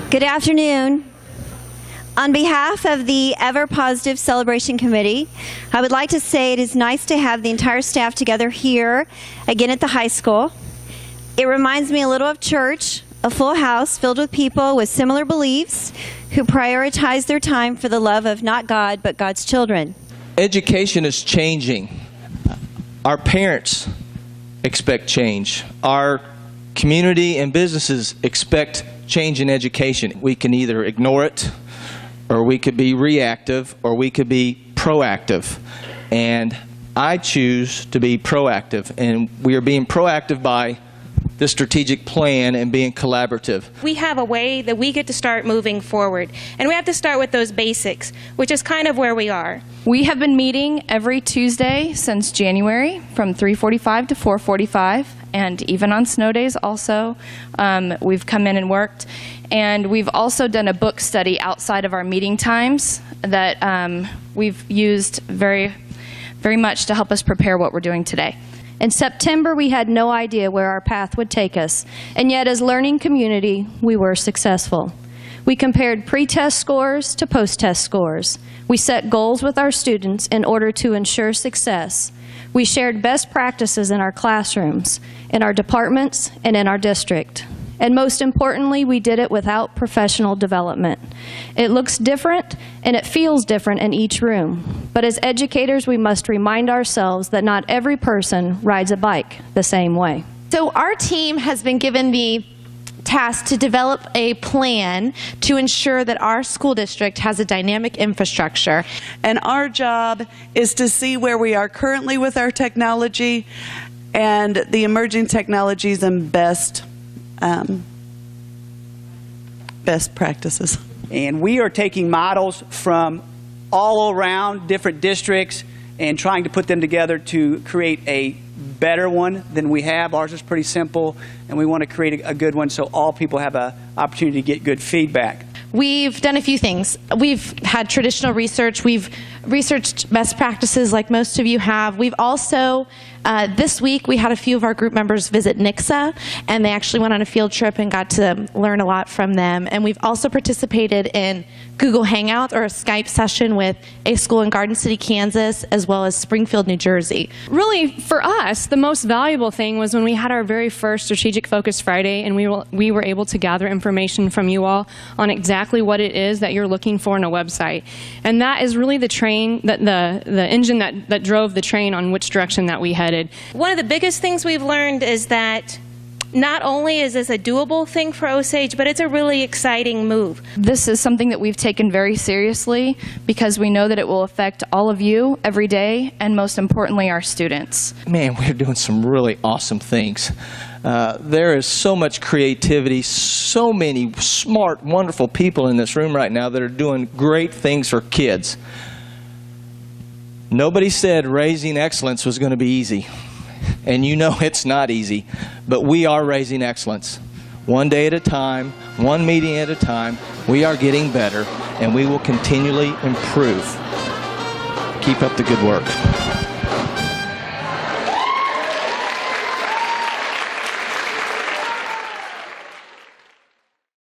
Good afternoon. On behalf of the Ever Positive Celebration Committee, I would like to say it is nice to have the entire staff together here again at the high school. It reminds me a little of church, a full house filled with people with similar beliefs who prioritize their time for the love of not God, but God's children. Education is changing. Our parents expect change. Our community and businesses expect change in education. We can either ignore it, or we could be reactive, or we could be proactive. And I choose to be proactive, and we are being proactive by the strategic plan and being collaborative. We have a way that we get to start moving forward, and we have to start with those basics, which is kind of where we are. We have been meeting every Tuesday since January from 3:45 to 4:45, and even on snow days also. We've come in and worked, and we've also done a book study outside of our meeting times that we've used very much to help us prepare what we're doing today. In September, we had no idea where our path would take us, and yet as learning community, we were successful. We compared pre-test scores to post-test scores. We set goals with our students in order to ensure success. We shared best practices in our classrooms, in our departments, and in our district. And most importantly, we did it without professional development. It looks different and it feels different in each room. But as educators, we must remind ourselves that not every person rides a bike the same way. So our team has been given the task to develop a plan to ensure that our school district has a dynamic infrastructure. And our job is to see where we are currently with our technology and the emerging technologies and best practices. And we are taking models from all around different districts and trying to put them together to create a better one than we have. Ours is pretty simple, and we want to create a good one so all people have an opportunity to get good feedback. We've done a few things. We've had traditional research. We've researched best practices like most of you have. We've also, this week, we had a few of our group members visit Nixa, and they actually went on a field trip and got to learn a lot from them. And we've also participated in Google Hangout, or a Skype session with a school in Garden City, Kansas, as well as Springfield, New Jersey. Really, for us, the most valuable thing was when we had our very first Strategic Focus Friday, and we were able to gather information from you all on exactly what it is that you're looking for in a website. And that is really the train, the engine that drove the train on which direction that we headed. One of the biggest things we've learned is that not only is this a doable thing for Osage, but it's a really exciting move. This is something that we've taken very seriously because we know that it will affect all of you every day, and most importantly, our students. Man, we're doing some really awesome things. There is so much creativity, so many smart, wonderful people in this room right now that are doing great things for kids. Nobody said raising excellence was going to be easy. And you know it's not easy, but we are raising excellence. One day at a time, one meeting at a time, we are getting better, and we will continually improve. Keep up the good work.